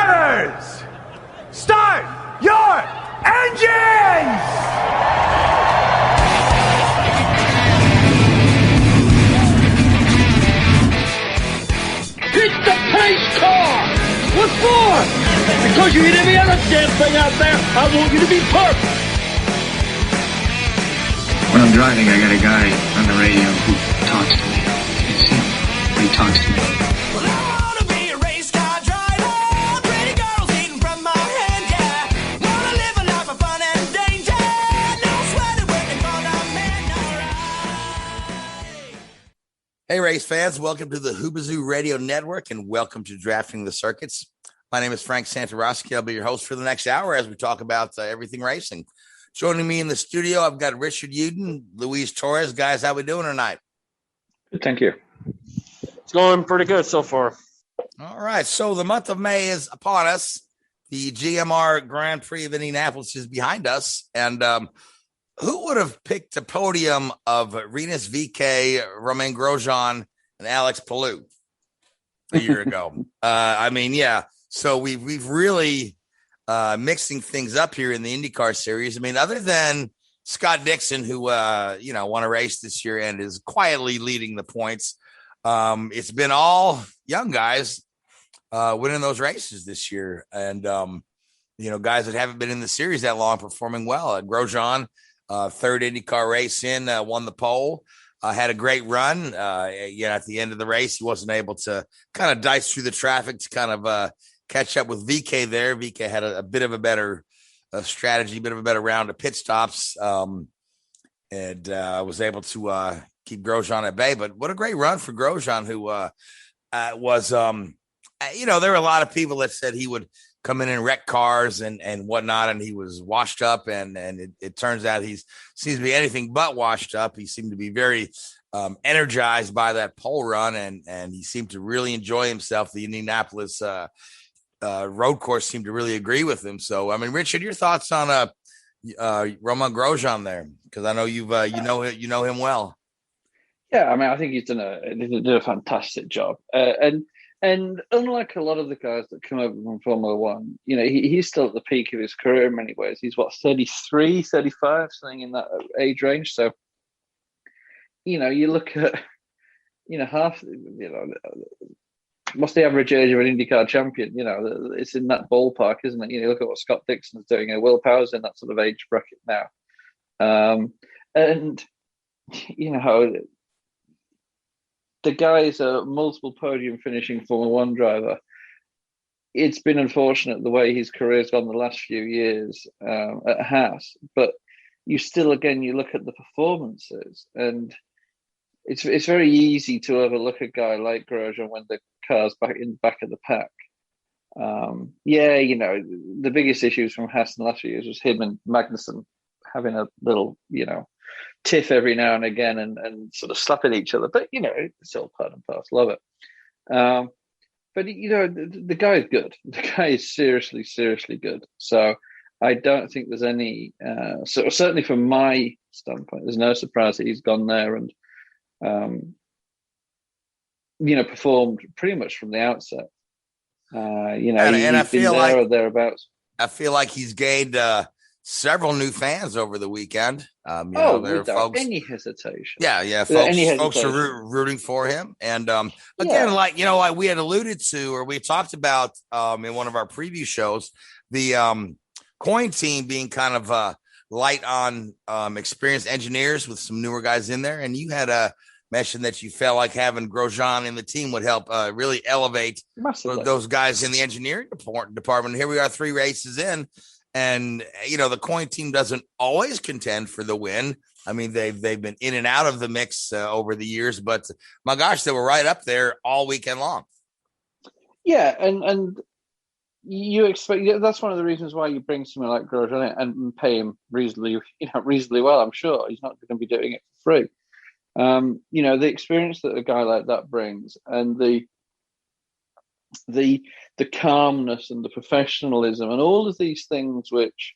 Drivers, start your engines! Pick the pace car! What for? Because you hit every other damn thing out there, I want you to be perfect! When I'm driving, I got a guy on the radio who talks to me. It's him, but he talks to me. Well, I wanna be a race car driver, pretty girls eating from my hand, yeah. Wanna live a life of fun and danger, no sweating working for the man, alright. Hey, race fans, welcome to the Hoobazoo Radio Network and welcome to Drafting the Circuits. My name is Frank Santoroski. I'll be your host for the next hour as we talk about everything racing. Joining me in the studio, I've got Richard Youden, Luis Torres. Guys, how we doing tonight? Good, thank you. It's going pretty good so far. All right, so the month of May is upon us. The GMR Grand Prix of Indianapolis is behind us. And who would have picked a podium of Rinus Veekay, Romain Grosjean, and Alex Palou a year ago? So we've really mixing things up here in the IndyCar series. I mean, other than Scott Dixon, who won a race this year and is quietly leading the points, it's been all young guys winning those races this year, and guys that haven't been in the series that long performing well. Grosjean, third IndyCar race in, won the pole. Had a great run. At the end of the race, he wasn't able to kind of dice through the traffic to kind of catch up with VK there. VK had a bit of a better strategy, a bit of a better round of pit stops, and was able to keep Grosjean at bay. But what a great run for Grosjean, who was, there were a lot of people that said he would come in and wreck cars and whatnot, and he was washed up, and it turns out he seems to be anything but washed up. He seemed to be very energized by that pole run, and he seemed to really enjoy himself. The Indianapolis road course seemed to really agree with him. So, I mean, Richard, your thoughts on Romain Grosjean there? Because I know you know him well. Yeah, I mean, I think he's done a fantastic job. And unlike a lot of the guys that come over from Formula One, he's still at the peak of his career in many ways. He's 33, 35, something in that age range. So, you look at, what's the average age of an IndyCar champion? It's in that ballpark, isn't it? Look at what Scott Dixon's doing. Will Power's in that sort of age bracket now. The guy is a multiple podium finishing Formula One driver. It's been unfortunate the way his career's gone the last few years at Haas, but you look at the performances, and it's very easy to overlook a guy like Grosjean when the car's back in the back of the pack. The biggest issues from Haas in the last few years was him and Magnussen having a little, tiff every now and again and sort of slapping each other. But, it's all part and parcel of it. But, the guy is good. The guy is seriously, seriously good. So I don't think there's any, certainly from my standpoint, there's no surprise that he's gone there and, performed pretty much from the outset. And I feel there or thereabouts. I feel like he's gained several new fans over the weekend. Without folks, any hesitation. Yeah, folks are rooting for him. And like we had alluded to, or we talked about in one of our preview shows, the coin team being kind of light on experienced engineers with some newer guys in there. And you had mentioned that you felt like having Grosjean in the team would help really elevate those guys in the engineering department. Here we are 3 races in. And, the coin team doesn't always contend for the win. I mean, they've been in and out of the mix over the years, but my gosh, they were right up there all weekend long. Yeah. And you expect, that's one of the reasons why you bring someone like Grosjean and pay him reasonably well. I'm sure he's not going to be doing it for free. The experience that a guy like that brings, and the calmness and the professionalism and all of these things, which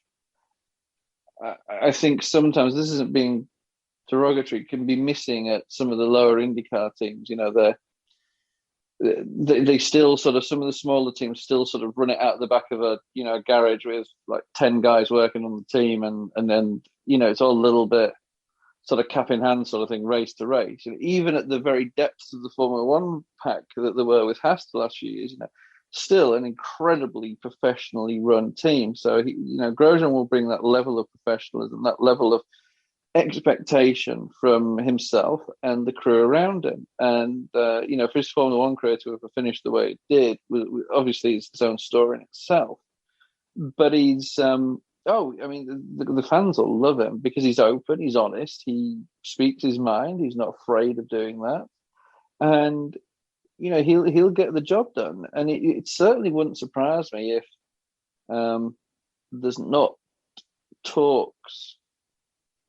I think sometimes, this isn't being derogatory, can be missing at some of the lower IndyCar teams. they still sort of, some of the smaller teams still sort of run it out the back of a garage with like 10 guys working on the team, and then it's all a little bit sort of cap in hand sort of thing, race to race. And even at the very depths of the Formula One pack that there were with Haas the last few years, still an incredibly professionally run team. So Grosjean will bring that level of professionalism, that level of expectation from himself and the crew around him. And for his Formula One career to have finished the way it did, obviously it's its own story in itself. But he's the fans will love him because he's open, he's honest, he speaks his mind, he's not afraid of doing that, and he'll get the job done. And it certainly wouldn't surprise me if there's not talks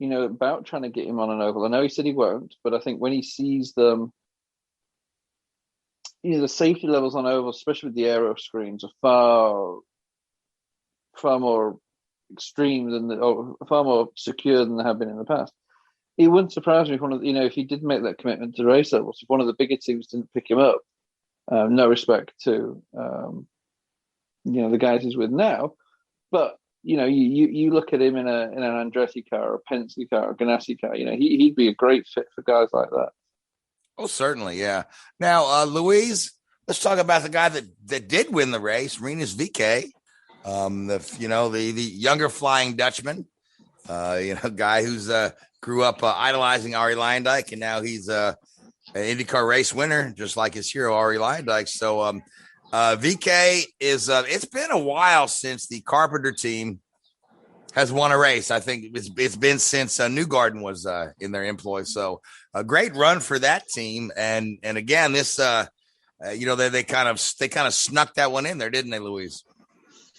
about trying to get him on an oval. I know he said he won't, but I think when he sees them, the safety levels on ovals, especially with the aero screens, are far more extreme or far more secure than they have been in the past. It wouldn't surprise me if if he did make that commitment to race levels, if one of the bigger teams didn't pick him up. No respect to the guys he's with now, but you look at him in an Andretti car, or a Penske car, or a Ganassi car. He'd be a great fit for guys like that. Oh, certainly, yeah. Now, Louise, let's talk about the guy that did win the race, Rinus Veekay. The younger Flying Dutchman, guy who's grew up idolizing Arie Luyendyk, and now he's an IndyCar race winner, just like his hero Arie Luyendyk. So Veekay is. It's been a while since the Carpenter team has won a race. I think it's been since Newgarden was in their employ. So a great run for that team, and again, this they kind of snuck that one in there, didn't they, Louise?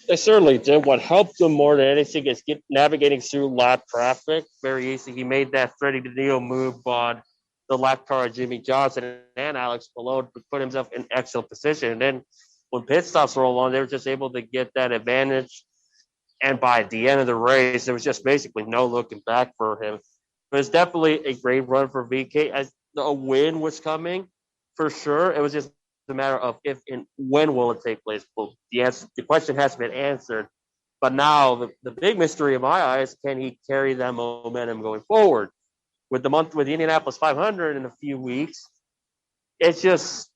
They certainly did. What helped them more than anything is navigating through lap traffic very easy. He made that Freddie DeNeo move on the lap car of Jimmy Johnson and Alex Palou to put himself in excellent position. And then when pit stops roll on, they were just able to get that advantage. And by the end of the race, there was just basically no looking back for him. But it's definitely a great run for VK. As a win was coming, for sure. It was just a matter of if and when will it take place. Well, the question has been answered. But now the big mystery in my eyes, can he carry that momentum going forward? With the Indianapolis 500 in a few weeks, it's just,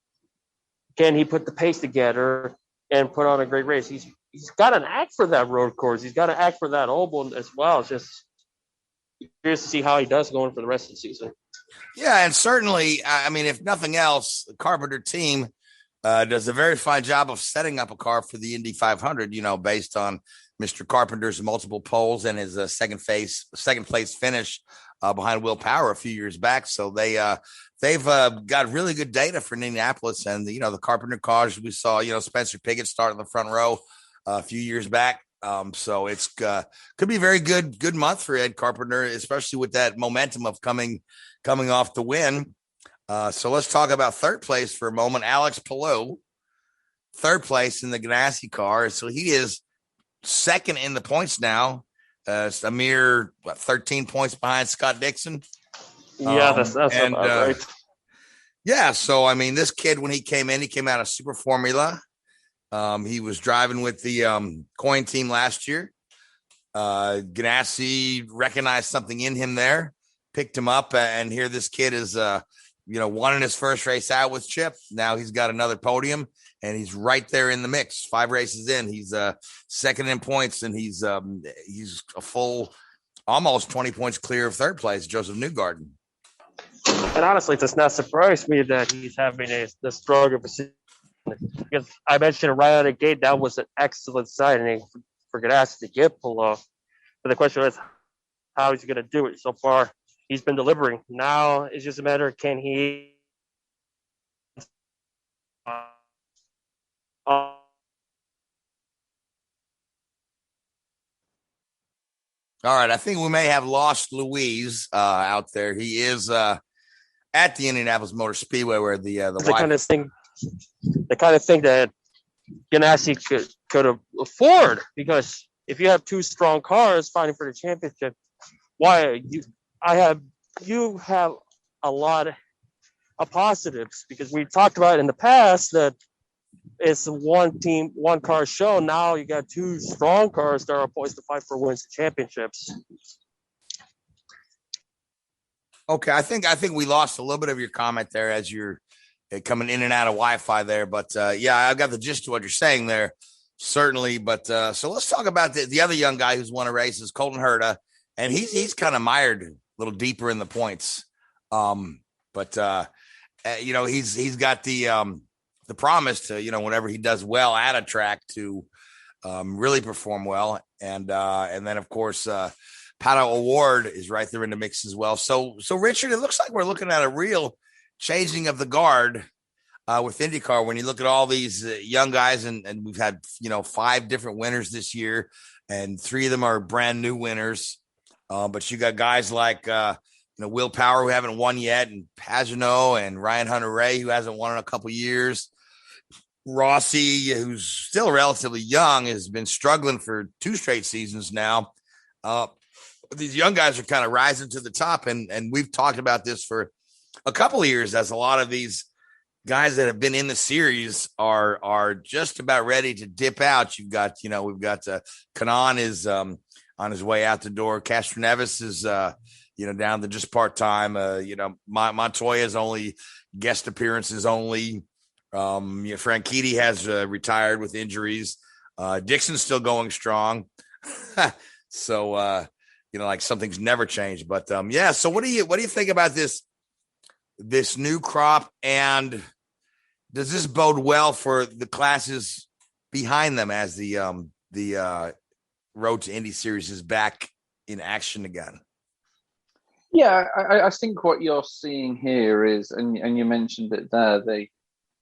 can he put the pace together and put on a great race? He's got an act for that road course. He's got an act for that oval as well. It's just curious to see how he does going for the rest of the season. Yeah, and certainly, I mean, if nothing else, the Carpenter team does a very fine job of setting up a car for the Indy 500, based on Mr. Carpenter's multiple poles and his second place finish behind Will Power a few years back. So they've got really good data for Indianapolis, and the Carpenter cars we saw, Spencer Pigot start in the front row a few years back. So it's could be a very good month for Ed Carpenter, especially with that momentum of coming off the win. So let's talk about third place for a moment. Alex Palou, third place in the Ganassi car. So he is second in the points now. It's a mere 13 points behind Scott Dixon. Yeah, that's about right. Yeah, so I mean, this kid, when he came out of Super Formula. He was driving with the coin team last year. Ganassi recognized something in him there, picked him up, and here this kid is, won in his first race out with Chip. Now he's got another podium, and he's right there in the mix. 5 races in, he's second in points, and he's a full almost 20 points clear of third place, Joseph Newgarden. And honestly, it does not surprise me that he's having the stronger position. Because I mentioned right out of the gate, that was an excellent signing for Ganassi to get Palou. But the question is, how is he going to do it? So far, he's been delivering. Now it's just a matter of, can he all right, I think we may have lost Louise out there. He is at the Indianapolis Motor Speedway, where the kind of thing that Ganassi could afford, because if you have 2 strong cars fighting for the championship, you have a lot a positives, because we talked about in the past that it's a one team, one car show. Now you got two strong cars that are poised to fight for wins and championships. Okay, I think we lost a little bit of your comment there as you're coming in and out of Wi-Fi there, but yeah, I got the gist of what you're saying there, certainly. But so let's talk about the other young guy who's won a race is Colton Herta, and he's kind of mired a little deeper in the points, but you know, he's got the promise to, you know, whenever he does well at a track to really perform well, and then of course Pato O'Ward is right there in the mix as well. So Richard, it looks like we're looking at a real changing of the guard with IndyCar when you look at all these young guys, and we've had, you know, 5 different winners this year, and 3 of them are brand new winners. But you got guys like you know, Will Power, who haven't won yet, and Pagano and Ryan Hunter-Reay, who hasn't won in a couple years. Rossi, who's still relatively young, has been struggling for 2 straight seasons now. These young guys are kind of rising to the top, and we've talked about this for a couple of years, as a lot of these guys that have been in the series are just about ready to dip out. You've got, you know, we've got Kanan is on his way out the door. Castroneves is you know, down to just part-time. You know, Montoya's only guest appearances only. You know, Franchitti has retired with injuries. Dixon's still going strong. So you know, like something's never changed. But yeah, so what do you think about this new crop, and does this bode well for the classes behind them as the Road to Indy series is back in action again? Yeah, I think what you're seeing here is, and you mentioned it there, the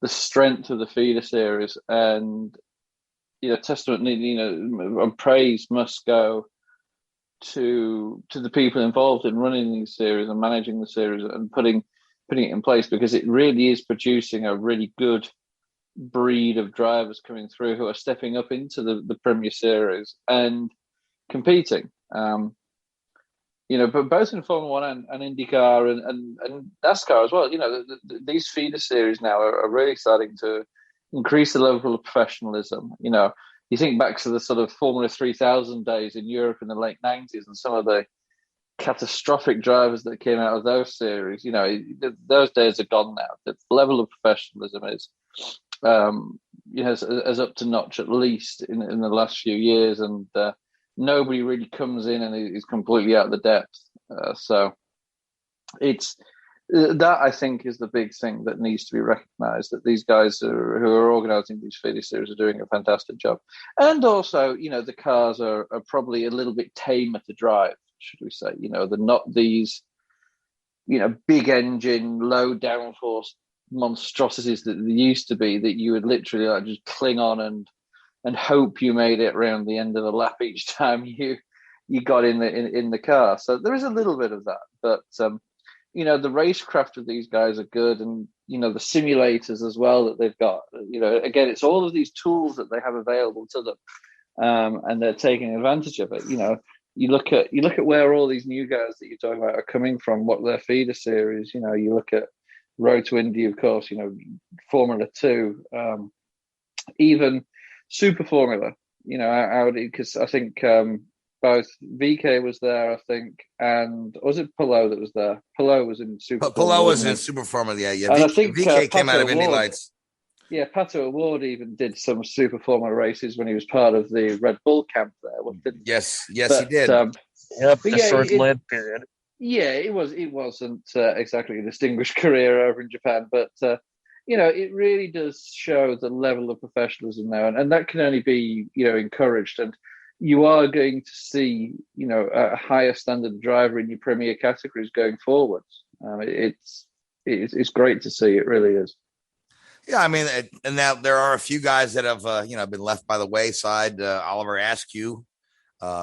strength of the feeder series, and, you know, testament, you know, and praise must go to the people involved in running these series and managing the series and putting it in place, because it really is producing a really good breed of drivers coming through who are stepping up into the Premier Series and competing. You know, but both in Formula One and IndyCar and NASCAR as well. You know, these feeder series now are really starting to increase the level of professionalism. You know, you think back to the sort of Formula 3000 days in Europe in the late 90s, and some of the catastrophic drivers that came out of those series. You know, those days are gone now. The level of professionalism is, you know, as up to notch, at least in the last few years, and nobody really comes in and is completely out of the depth. So it's that, I think, is the big thing that needs to be recognised, that these guys who are organising these feeder series are doing a fantastic job. And also, you know, the cars are probably a little bit tamer to drive, should we say. You know, they're not these, you know, big engine, low downforce monstrosities that they used to be, that you would literally like just cling on and hope you made it around the end of the lap each time you got in the car. So there is a little bit of that, but you know, the racecraft of these guys are good, and, you know, the simulators as well that they've got. You know, again, it's all of these tools that they have available to them, and they're taking advantage of it. You know, you look at where all these new guys that you're talking about are coming from, what their feeder series. You know, you look at Road to Indy, of course. You know, Formula 2, even Super Formula. You know, because I think both VK was there, I think, and was it Pillow that was there? Pillow was in Super. Pillow was in Super Formula, yeah. And I think VK came out of Indy Lights. Yeah, Pato O'Ward even did some Super Formula races when he was part of the Red Bull camp there. Yes, he did. Yep, the short-lived period. Yeah, it wasn't exactly a distinguished career over in Japan, but you know, it really does show the level of professionalism now, and that can only be, you know, encouraged. And you are going to see, you know, a higher standard driver in your premier categories going forwards. It's great to see. It really is. Yeah, I mean, and now there are a few guys that have, you know, been left by the wayside. Oliver Askew,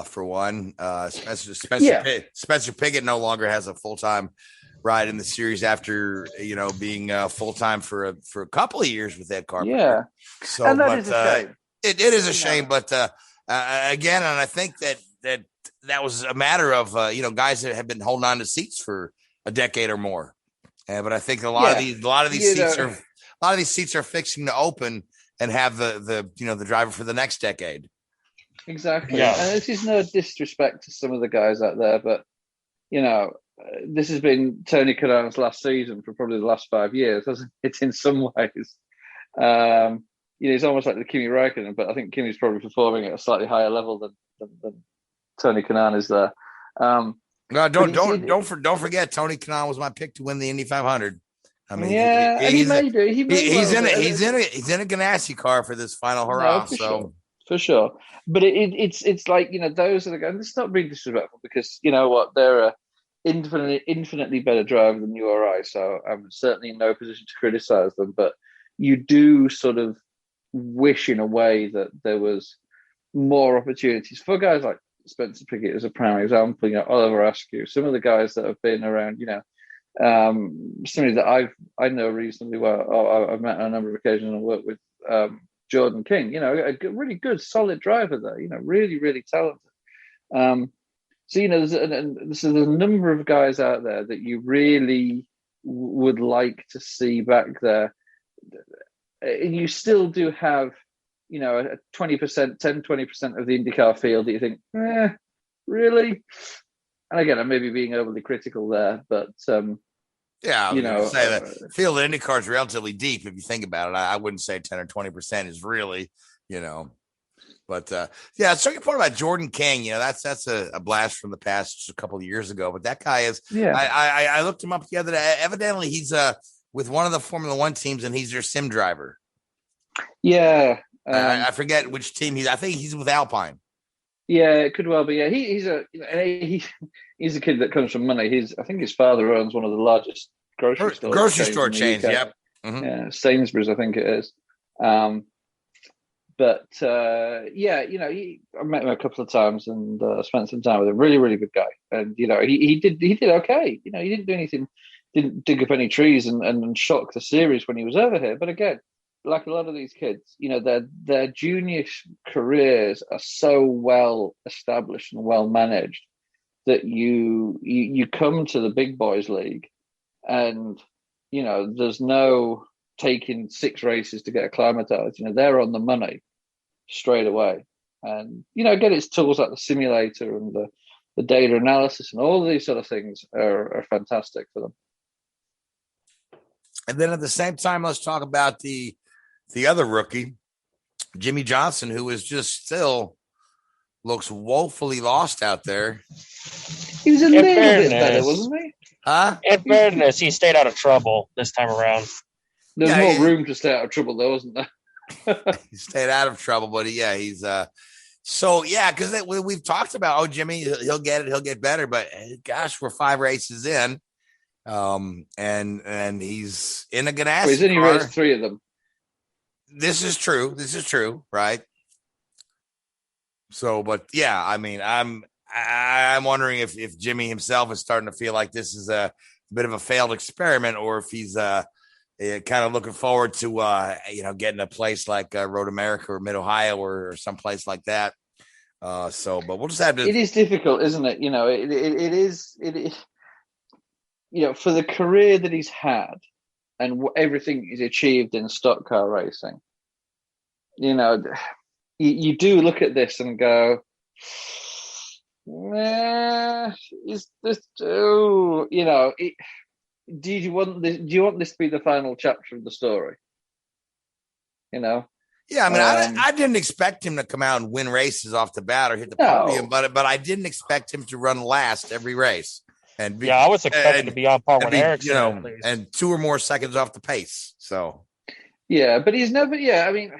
for one. Spencer Piggott no longer has a full-time ride in the series after, you know, being full-time for a couple of years with Ed Carpenter. Yeah, so and that is a shame. It is a shame, but again, and I think that was a matter of you know, guys that have been holding on to seats for a decade or more. But I think a lot of these seats are fixing to open and have the driver for the next decade. Exactly. Yeah. And this is no disrespect to some of the guys out there, but this has been Tony Kanan's last season for probably the last 5 years, hasn't it? In some ways, it's almost like the Kimi Räikkönen, but I think Kimi's probably performing at a slightly higher level than Tony Kanaan is there. No, don't forget Tony Kanaan was my pick to win the Indy 500. I mean, he may do. He's in a Ganassi car for this final hurrah. For sure. But it's like, those are the guys. It's not being disrespectful because you know what, they're a infinitely better driver than you or I. So I'm certainly in no position to criticize them. But you do sort of wish in a way that there was more opportunities for guys like Spencer Pickett as a prime example. Oliver Askew, some of the guys that have been around. Somebody that I know reasonably well. I've met on a number of occasions and worked with. Jordan King, a really good, solid driver there, really, really talented. There's a number of guys out there that you really would like to see back there. And you still do have, a 20%, 10-20% of the IndyCar field that you think, really? And again, I may be being overly critical there, but yeah, I was going to say that field of IndyCar is relatively deep if you think about it. I wouldn't say 10 or 20% is really, But second part about Jordan King, that's a blast from the past just a couple of years ago. But that guy is, I looked him up the other day. Evidently, he's with one of the Formula One teams, and he's their sim driver. Yeah, I forget which team I think he's with Alpine. Yeah, it could well be. Yeah, he's a kid that comes from money. I think his father owns one of the largest grocery store chains. Yep. Mm-hmm. Yeah, Sainsbury's, I think it is. I met him a couple of times and spent some time with him. Really, really good guy. And he did okay. He didn't do anything, didn't dig up any trees and shock the series when he was over here. But again, like a lot of these kids, their junior careers are so well established and well managed that you come to the big boys league and there's no taking 6 races to get acclimatized. They're on the money straight away. And again, it's tools like the simulator and the data analysis and all of these sort of things are fantastic for them. And then at the same time, let's talk about the other rookie, Jimmy Johnson, who is just still looks woefully lost out there. He was a little bit better, wasn't he? Huh? In fairness, he stayed out of trouble this time around. There's more room to stay out of trouble, though, wasn't there? He stayed out of trouble, but he's because we've talked about Jimmy, he'll get better, but gosh, we're 5 races in, and he's in a Ganassi. He's only raced 3 of them. This is true, right? So, but yeah, I mean, I'm wondering if Jimmy himself is starting to feel like this is a bit of a failed experiment, or if he's kind of looking forward to getting a place like Road America or Mid Ohio or someplace like that. But we'll just have to. It is difficult, isn't it? It is. For the career that he's had and everything he's achieved in stock car racing, you do look at this and go, is this? Do you want this? Do you want this to be the final chapter of the story? Yeah, I mean, I didn't expect him to come out and win races off the bat or hit the podium, but I didn't expect him to run last every race. I was expecting to be on par with Ericsson, and 2 or more seconds off the pace. So, yeah, but he's never. Yeah, I mean,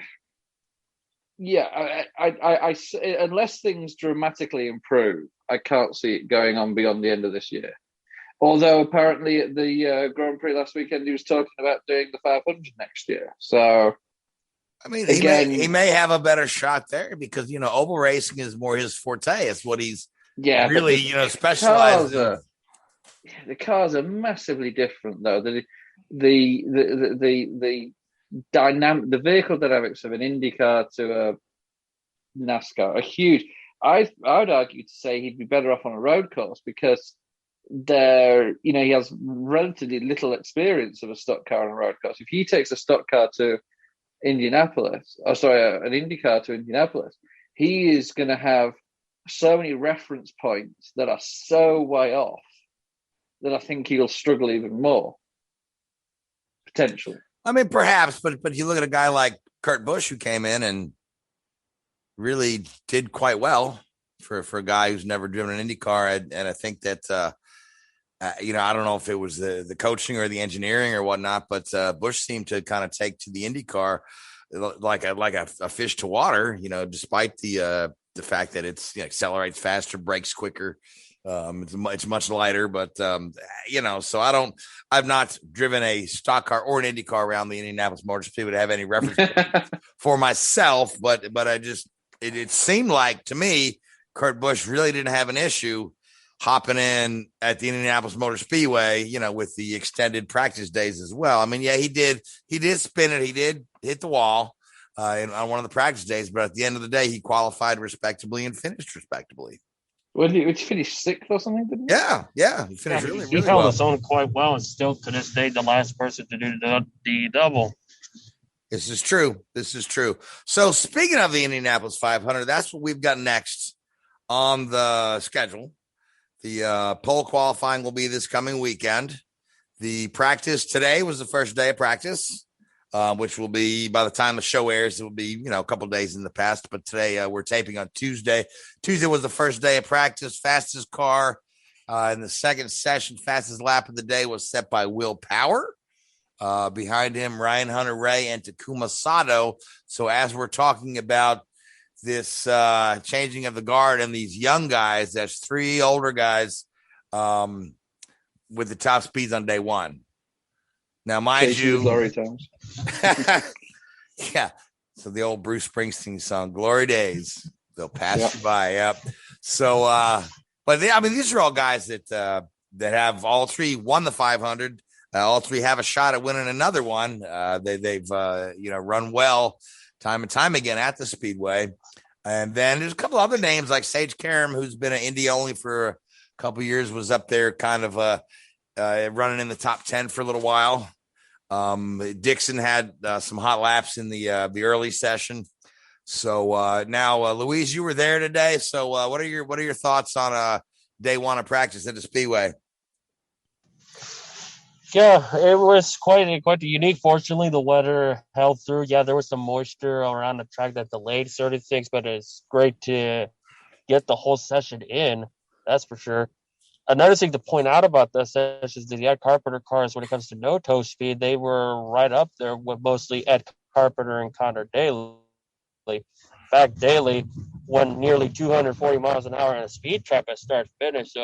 I unless things dramatically improve, I can't see it going on beyond the end of this year. Although apparently at the Grand Prix last weekend, he was talking about doing the 500 next year. So, I mean, he may have a better shot there because oval racing is more his forte. It's what he's really specialized in. The cars are massively different, though. The dynamic, the vehicle dynamics of an IndyCar to a NASCAR are huge. I would argue to say he'd be better off on a road course because he has relatively little experience of a stock car and a road car. So if he takes a stock car to Indianapolis, an IndyCar to Indianapolis, he is going to have so many reference points that are so way off that I think he'll struggle even more. Potentially. I mean, perhaps, but you look at a guy like Kurt Busch who came in and really did quite well for a guy who's never driven an Indy car. And I think that, I don't know if it was the coaching or the engineering or whatnot, but Busch seemed to kind of take to the Indy car like a fish to water, despite the fact that it's accelerates faster, brakes quicker. It's much lighter, but so I've not driven a stock car or an Indy car around the Indianapolis Motor Speedway to have any reference for myself, but it seemed like to me, Kurt Busch really didn't have an issue hopping in at the Indianapolis Motor Speedway, with the extended practice days as well. I mean, yeah, he did spin it. He did hit the wall on one of the practice days, but at the end of the day, he qualified respectably and finished respectably. Would he finish sixth or something? Didn't he? Yeah. He finished really He held well. his own quite well, and still to this day, the last person to do the double. This is true. So speaking of the Indianapolis 500, that's what we've got next on the schedule. The pole qualifying will be this coming weekend. The practice today was the first day of practice, which will be, by the time the show airs, it will be, a couple days in the past. But today we're taping on Tuesday. Tuesday was the first day of practice. Fastest car in the second session, fastest lap of the day was set by Will Power. Behind him, Ryan Hunter-Ray and Takuma Sato. So as we're talking about this changing of the guard and these young guys, that's three older guys with the top speeds on day one. Now, mind you, glory times. Yeah. So the old Bruce Springsteen song, "Glory Days," they'll pass you by. Yep. So, but these are all guys that have all three won the 500. All three have a shot at winning another one. They've run well time and time again at the Speedway. And then there's a couple other names like Sage Karam, who's been an Indy only for a couple of years, was up there kind of running in the top 10 for a little while. Dixon had some hot laps in the early session. So now, Louise, you were there today. So what are your thoughts on day one of practice at the Speedway? Yeah, it was quite unique. Fortunately, the weather held through. Yeah, there was some moisture around the track that delayed certain things, but it's great to get the whole session in. That's for sure. Another thing to point out about this session is the Ed Carpenter cars, when it comes to no-toe speed, they were right up there with mostly Ed Carpenter and Connor Daly. In fact, Daly went nearly 240 miles an hour on a speed trap at start-finish.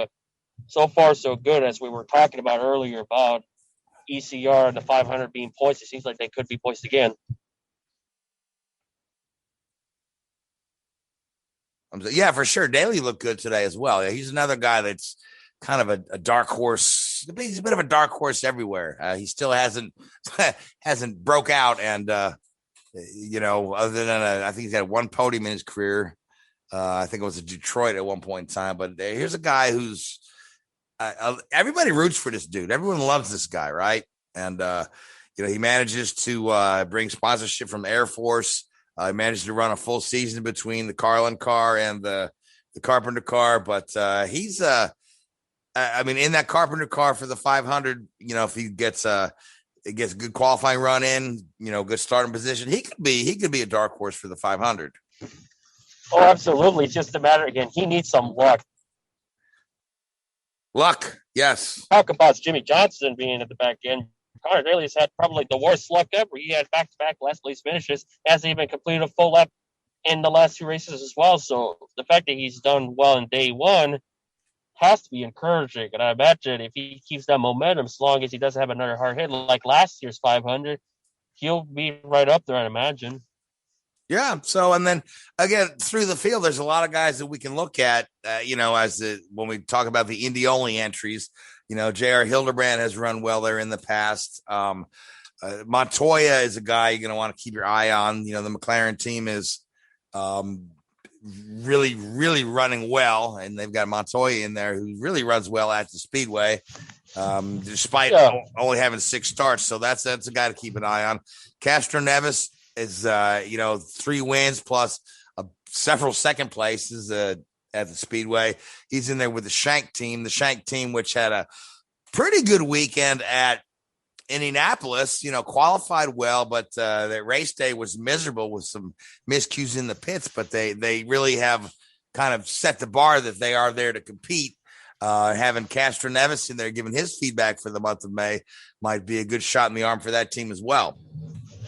So far, so good, as we were talking about earlier about ECR and the 500 being poised. It seems like they could be poised again. Yeah, for sure. Daly looked good today as well. Yeah, he's another guy that's kind of a dark horse. He's a bit of a dark horse everywhere. He still hasn't broke out, and other than I think he's had one podium in his career. I think it was at Detroit at one point in time. But here's a guy who's everybody roots for this dude. Everyone loves this guy, right? And he manages to bring sponsorship from Air Force. He managed to run a full season between the Carlin car and the Carpenter car. But he's in that Carpenter car for the 500. If he gets a good qualifying run in, good starting position, he could be a dark horse for the 500. Oh, absolutely. It's just a matter, again, he needs some luck. Luck, yes. Talk about Jimmy Johnson being at the back end. Connor Daly's had probably the worst luck ever. He had back-to-back last place finishes. Hasn't even completed a full lap in the last two races as well. So the fact that he's done well in day one has to be encouraging. And I imagine if he keeps that momentum, as long as he doesn't have another hard hit like last year's 500, he'll be right up there, I'd imagine. Yeah. So, and then again, through the field, there's a lot of guys that we can look at, when we talk about the Indy only entries. J.R. Hildebrand has run well there in the past. Montoya is a guy you're going to want to keep your eye on. The McLaren team is really, really running well, and they've got Montoya in there who really runs well at the Speedway, despite only having 6 starts. So that's a guy to keep an eye on. Castro Neves is 3 wins plus several second places at the Speedway. He's in there with the Shank team, which had a pretty good weekend at Indianapolis, qualified well, but that race day was miserable with some miscues in the pits, but they really have kind of set the bar that they are there to compete. Having Castro Neves in there giving his feedback for the month of May might be a good shot in the arm for that team as well.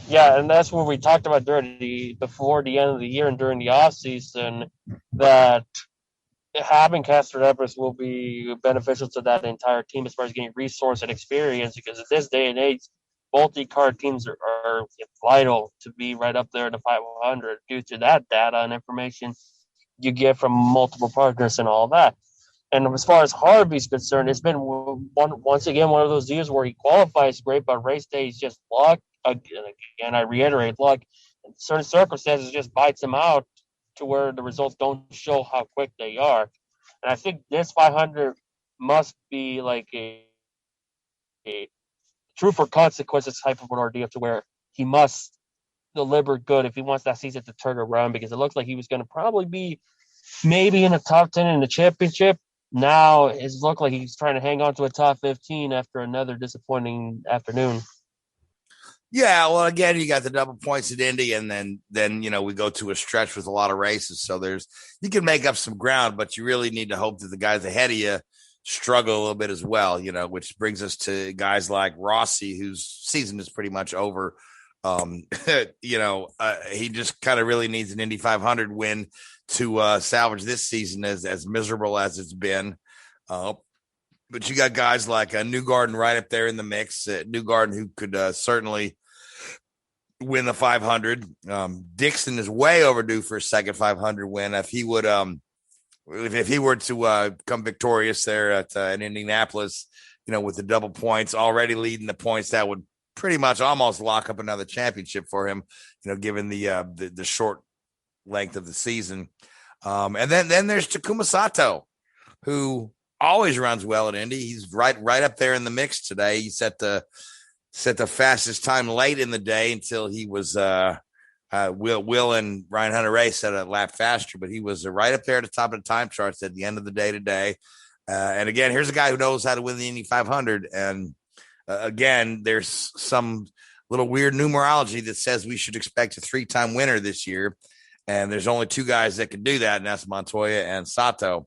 Yeah, and that's what we talked about before the end of the year and during the off season, that having Castro Neves will be beneficial to that entire team as far as getting resource and experience, because at this day and age, multi-car teams are vital to be right up there in the 500 due to that data and information you get from multiple partners and all that. And as far as Harvey's concerned, it's been once again one of those years where he qualifies great, but race day is just luck. Again, I reiterate, luck. In certain circumstances just bites him out to where the results don't show how quick they are. And I think this 500 must be like a true for consequences type of an ordeal, to where he must deliver good if he wants that season to turn around, because it looks like he was going to probably be maybe in the top 10 in the championship. Now it looks like he's trying to hang on to a top 15 after another disappointing afternoon. Yeah, well, again, you got the double points at Indy, and then we go to a stretch with a lot of races. So you can make up some ground, but you really need to hope that the guys ahead of you struggle a little bit as well, which brings us to guys like Rossi, whose season is pretty much over. He just kind of really needs an Indy 500 win to salvage this season as miserable as it's been. But you got guys like Newgarden right up there in the mix. Newgarden, who could certainly win the 500. Dixon is way overdue for a second 500 win. If he would, if he were to come victorious there at Indianapolis, with the double points, already leading the points, that would pretty much almost lock up another championship for him. Given the short length of the season. And then there's Takuma Sato, who always runs well at Indy. He's right up there in the mix today. He set the fastest time late in the day until he was Will and Ryan Hunter-Reay set a lap faster, but he was right up there at the top of the time charts at the end of the day today. And again, here's a guy who knows how to win the Indy 500. And again, there's some little weird numerology that says we should expect a 3-time winner this year. And there's only 2 guys that can do that, and that's Montoya and Sato.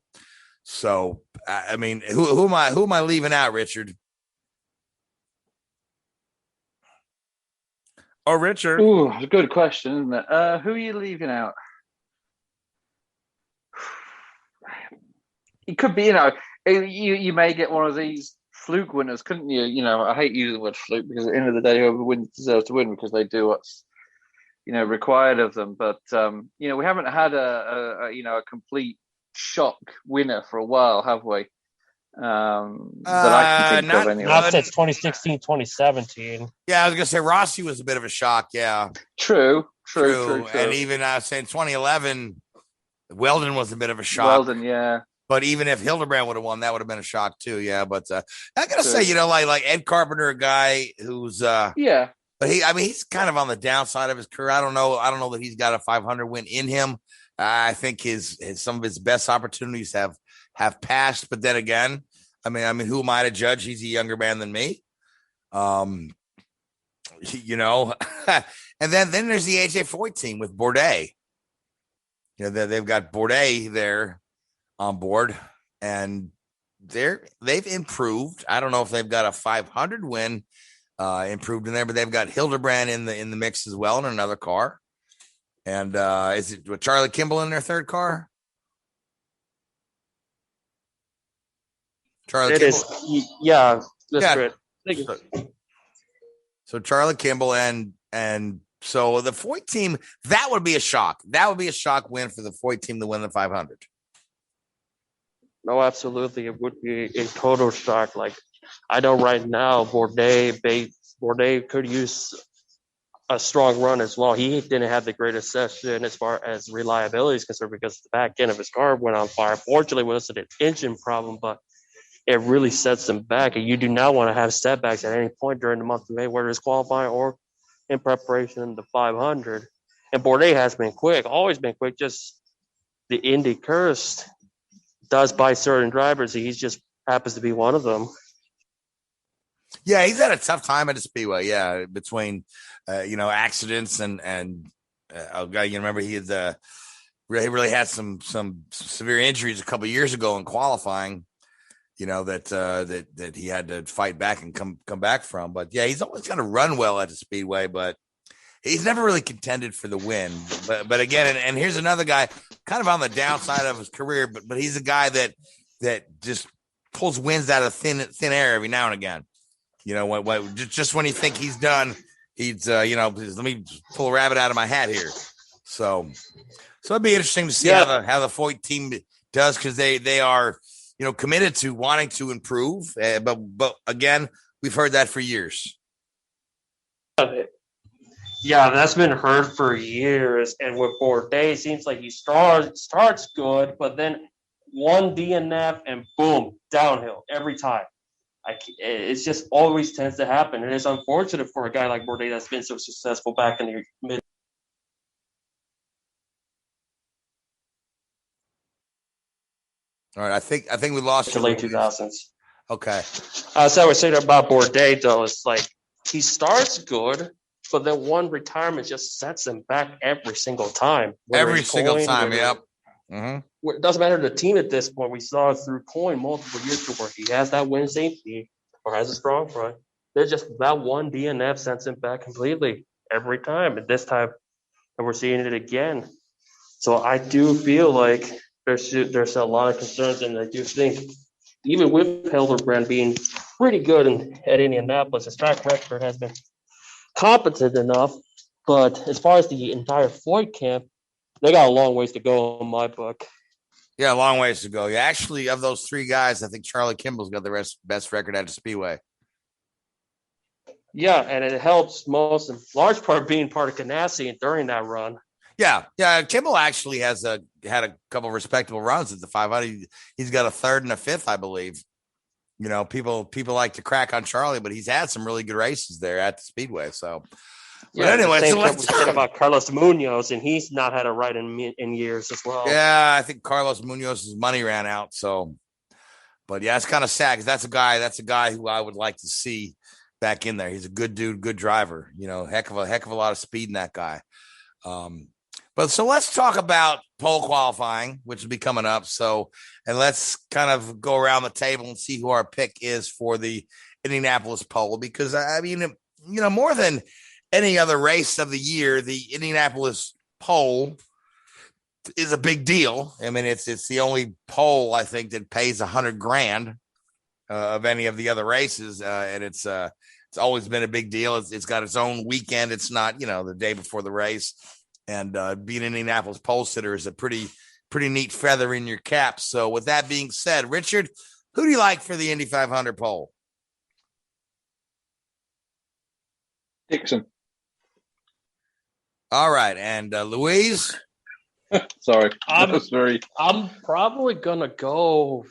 So, I mean, who am I leaving out, Richard? Oh, Richard. Ooh, it's a good question, isn't it? Who are you leaving out? It could be, you may get one of these fluke winners, couldn't you? I hate using the word fluke, because at the end of the day, whoever wins deserves to win, because they do what's required of them. But we haven't had a complete shock winner for a while, have we? That I can think of anyway. Not since 2016, 2017. Yeah, I was gonna say Rossi was a bit of a shock. Yeah, true. And even I was saying 2011, Weldon was a bit of a shock. Weldon, yeah. But even if Hildebrand would have won, that would have been a shock too. Yeah, but I gotta say, like Ed Carpenter, a guy who's yeah. But he's kind of on the downside of his career. I don't know that he's got a 500 win in him. I think some of his best opportunities have passed. But then again, I mean, who am I to judge? He's a younger man than me. And then there's the AJ Foyt team with Bourdais. They've got Bourdais there on board, and they've improved. I don't know if they've got a 500 win improved in there, but they've got Hildebrand in the mix as well in another car. And is it with Charlie Kimball in their third car? Charlie Kimball. Is, yeah, that's right. So Charlie Kimball and so the Foyt team, that would be a shock. That would be a shock win for the Foyt team to win the 500. No, absolutely. It would be a total shock. Like, I know right now, Bourdais could use a strong run as well. He didn't have the greatest session as far as reliability is concerned because the back end of his car went on fire. Fortunately, it wasn't an engine problem, but it really sets him back. And you do not want to have setbacks at any point during the month of May, whether it's qualifying or in preparation in the 500. And Bourdais has been quick, always been quick. Just the Indy curse does by certain drivers. He just happens to be one of them. Yeah, he's had a tough time at the Speedway. Yeah, between accidents and you remember he had really had some severe injuries a couple of years ago in qualifying. That he had to fight back and come back from. But yeah, he's always going to run well at the Speedway, but he's never really contended for the win. But again, and here's another guy kind of on the downside of his career, but he's a guy that just pulls wins out of thin air every now and again. Just when you think he's done, he's let me pull a rabbit out of my hat here. So it'd be interesting to see how the Foyt team does, because they are committed to wanting to improve. But again, we've heard that for years. Yeah, that's been heard for years. And with Bourdais, it seems like he starts good, but then one DNF and boom, downhill every time. It just always tends to happen. And it's unfortunate for a guy like Bourdais that's been so successful back in the mid. All right, I think we lost the late 2000s. Okay. So I was saying about Bourdais, though, it's like he starts good, but then one retirement just sets him back every single time. Every single time, yep. Mm-hmm. It doesn't matter the team at this point. We saw it through Coyne multiple years where he has that win safety or has a strong front. There's just that one DNF sends him back completely every time. And this time, and we're seeing it again. So I do feel like there's a lot of concerns, and I do think even with Hildebrand being pretty good at Indianapolis, his track record has been competent enough. But as far as the entire Foyt camp, they got a long ways to go in my book. Yeah, a long ways to go. Yeah, actually, of those three guys, I think Charlie Kimball's got the best record at the Speedway. Yeah, and it helps most in large part being part of Ganassi during that run. Yeah. Kimball actually had a couple of respectable runs at the 500. He's got a third and a fifth, I believe. People like to crack on Charlie, but he's had some really good races there at the Speedway. So, yeah. Anyway, so let's talk about Carlos Munoz, and he's not had a ride in years as well. Yeah, I think Carlos Munoz's money ran out. So, but yeah, it's kind of sad because that's a guy who I would like to see back in there. He's a good dude, good driver. Heck of a lot of speed in that guy. But so let's talk about pole qualifying, which will be coming up. And let's kind of go around the table and see who our pick is for the Indianapolis pole, because I mean, more than any other race of the year, the Indianapolis pole is a big deal. I mean, it's the only pole I think that pays $100,000 of any of the other races, and it's always been a big deal. It's got its own weekend. It's not the day before the race. And being an Indianapolis pole sitter is a pretty neat feather in your cap. So with that being said, Richard, who do you like for the Indy 500 pole? Dixon. All right. And Louise? Sorry. I'm probably gonna go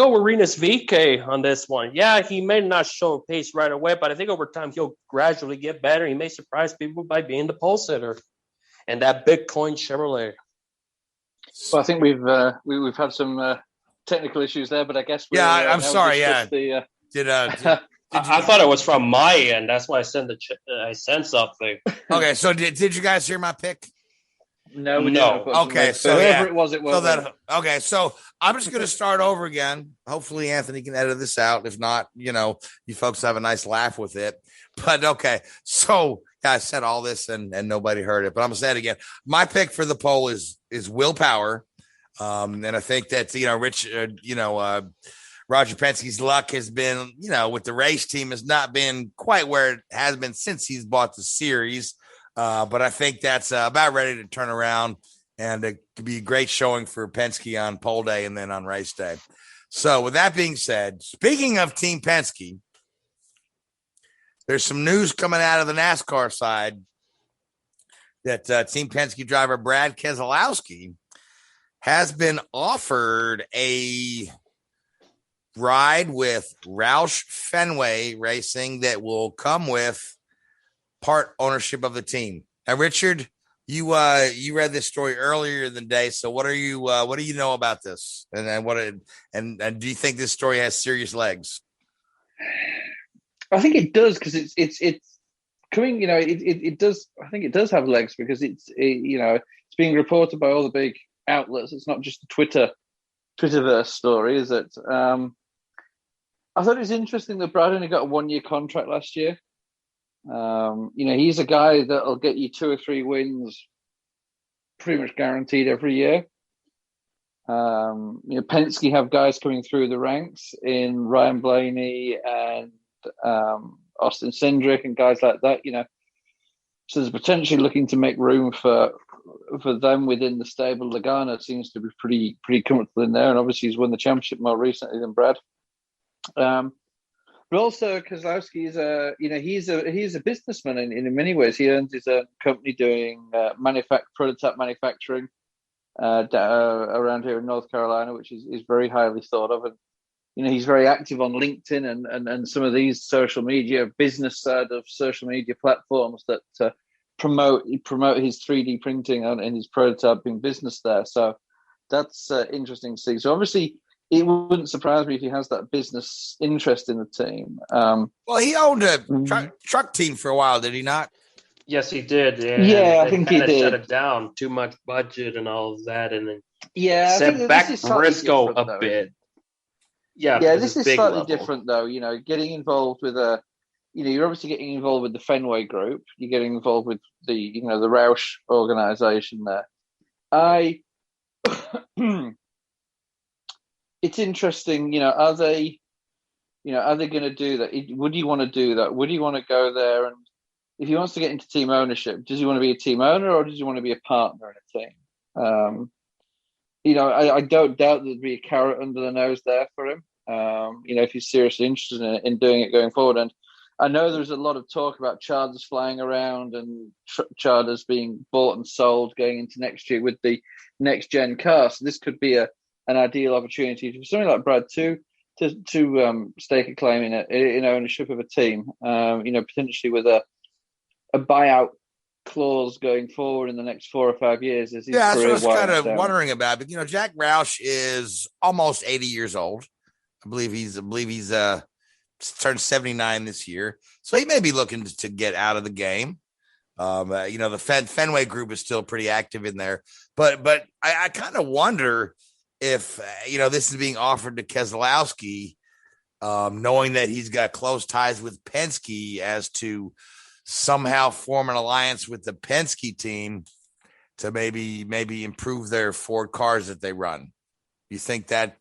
with Rinus Veekay on this one. Yeah, he may not show pace right away, but I think over time he'll gradually get better. He may surprise people by being the pole sitter and that big coin Chevrolet. Well, I think we've had some technical issues there, but I guess I'm sorry. Yeah, I thought it was from my end. That's why I sent something. Okay, so did you guys hear my pick? No, we didn't. Okay, so whoever it was, okay, so I'm just going to start over again. Hopefully, Anthony can edit this out. If not, you folks have a nice laugh with it. But okay, so I said all this and nobody heard it, but I'm going to say it again. My pick for the pole is willpower, and I think that Roger Penske's luck has been, with the race team has not been quite where it has been since he's bought the series. But I think that's about ready to turn around, and it could be a great showing for Penske on pole day and then on race day. So with that being said, speaking of Team Penske, There's some news coming out of the NASCAR side that Team Penske driver Brad Keselowski has been offered a ride with Roush Fenway Racing that will come with part ownership of the team. Now, Richard, you read this story earlier in the day. So what do you know about this? And do you think this story has serious legs? I think it does, because it's coming. It does. I think it does have legs, because it's being reported by all the big outlets. It's not just a Twitterverse story, is it? I thought it was interesting that Brad only got a 1-year contract last year. He's a guy that'll get you 2 or 3 wins pretty much guaranteed every year. Penske have guys coming through the ranks in Ryan Blaney and Austin Cindric and guys like that. So there's potentially looking to make room for them within the stable. Logano seems to be pretty comfortable in there, and obviously he's won the championship more recently than Brad. But also Keselowski is he's a businessman in many ways. He owns his own company doing prototype manufacturing around here in North Carolina, which is very highly thought of. And he's very active on LinkedIn and some of these social media business side of social media platforms that promote his 3D printing and his prototyping business there. So that's interesting to see. So obviously, it wouldn't surprise me if he has that business interest in the team. Well, he owned a truck team for a while, did he not? Yes, he did. And I think he did. Shut it down. Too much budget and all of that, and then set back Briscoe a bit. Yeah, this is slightly different, though. Getting involved with you're obviously getting involved with the Fenway Group. You're getting involved with the Roush organization there. It's interesting. Are they going to do that? Would you want to do that? Would you want to go there? And if he wants to get into team ownership, does he want to be a team owner or does he want to be a partner in a team? I don't doubt there'd be a carrot under the nose there for him. If he's seriously interested in doing it going forward. And I know there's a lot of talk about charters flying around and charters being bought and sold going into next year with the next gen car. So this could be an ideal opportunity for something like Brad to stake a claim in ownership of a team. Potentially with a buyout clause going forward in the next 4 or 5 years. That's what I was kind of wondering about. But Jack Roush is almost 80 years old. I believe he's turned 79 this year, so he may be looking to get out of the game. The Fenway Group is still pretty active in there, but I kind of wonder if this is being offered to Keselowski, knowing that he's got close ties with Penske, as to somehow form an alliance with the Penske team to maybe improve their Ford cars that they run. You think that?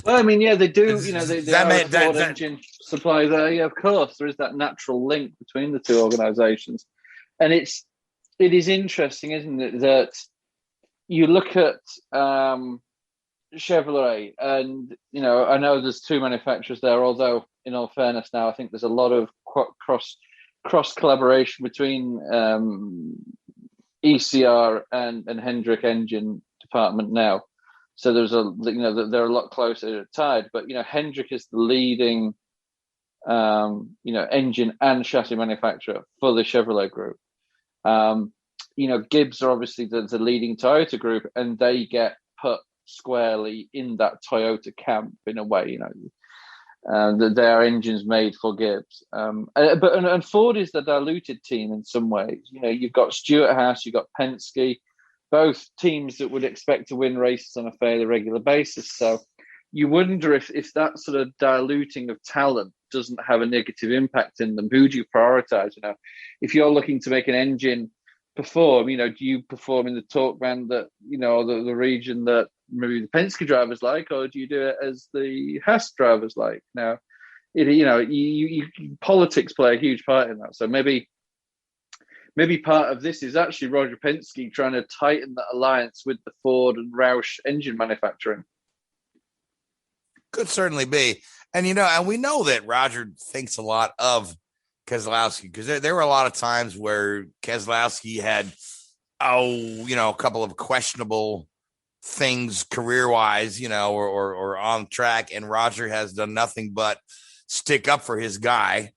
Well, I mean, yeah, they do. They are a Ford engine supplier there. Yeah, of course, there is that natural link between the two organisations, and it is interesting, isn't it, that you look at Chevrolet, and I know there's 2 manufacturers there. Although, in all fairness, now I think there's a lot of cross collaboration between ECR and Hendrick engine department now. So there's they're a lot closer tied. But Hendrick is the leading engine and chassis manufacturer for the Chevrolet group. Gibbs are obviously the leading Toyota group, and they get put squarely in that Toyota camp in a way. Their engines made for Gibbs, but Ford is the diluted team in some ways. You've got Stewart Haas, you've got Penske, both teams that would expect to win races on a fairly regular basis. So you wonder if that sort of diluting of talent doesn't have a negative impact in them. Who do you prioritize? If you're looking to make an engine perform, do you perform in the torque band that the region that maybe the Penske drivers like, or do you do it as the Haas drivers like? Now, politics play a huge part in that. So maybe part of this is actually Roger Penske trying to tighten that alliance with the Ford and Roush engine manufacturing. Could certainly be. And, and we know that Roger thinks a lot of Keselowski, because there were a lot of times where Keselowski had, a couple of questionable things career-wise, or on track, and Roger has done nothing but stick up for his guy,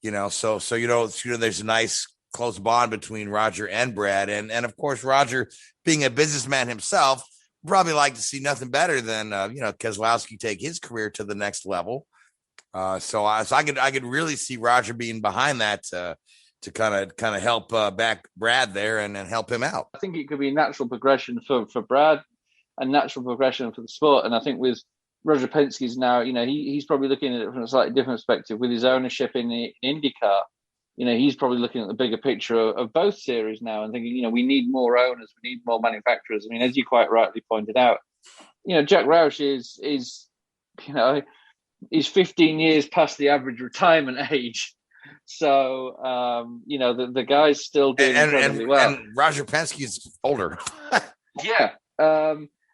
so there's a nice close bond between Roger and Brad, and of course Roger, being a businessman himself, probably like to see nothing better than Keselowski take his career to the next level. So I could really see Roger being behind that to kind of help back Brad there and help him out. I think it could be a natural progression for Brad, and natural progression for the sport. And I think with Roger Penske's now, he's probably looking at it from a slightly different perspective with his ownership in IndyCar. He's probably looking at the bigger picture of both series now and thinking, we need more owners, we need more manufacturers. I mean, as you quite rightly pointed out, Jack Roush is he's 15 years past the average retirement age. So, the guy's still doing incredibly well. And Roger Penske's older. Yeah.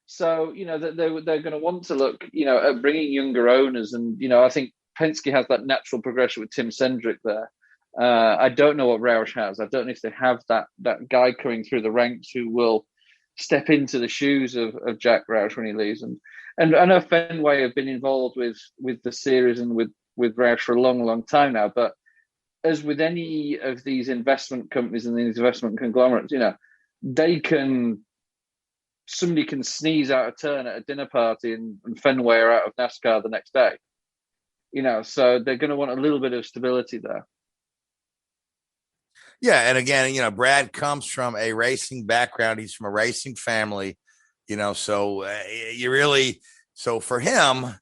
So, they're going to want to look, at bringing younger owners. And, I think Penske has that natural progression with Tim Cendrick there. I don't know what Roush has. I don't know if they have that guy coming through the ranks who will step into the shoes of Jack Roush when he leaves. And I know Fenway have been involved with the series and with Roush for a long, long time now. But as with any of these investment companies and these investment conglomerates, somebody can sneeze out a turn at a dinner party and Fenway are out of NASCAR the next day. So they're going to want a little bit of stability there. Yeah, and again, Brad comes from a racing background. He's from a racing family, so so for him,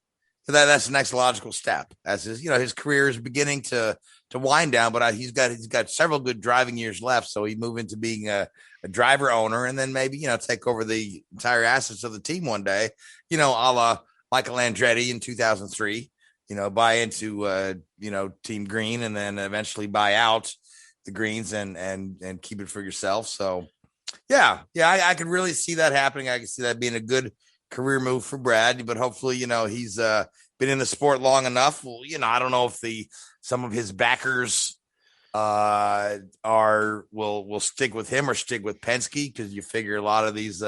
that's the next logical step. As his career is beginning to wind down, but he's got several good driving years left. So he move into being a driver owner, and then maybe take over the entire assets of the team one day, a la Michael Andretti in 2003. Buy into Team Green, and then eventually buy out the Greens and keep it for yourself. So I could really see that happening. I can see that being a good career move for Brad, but hopefully, he's been in the sport long enough. Well, I don't know if some of his backers will stick with him or stick with Penske, because you figure a lot of these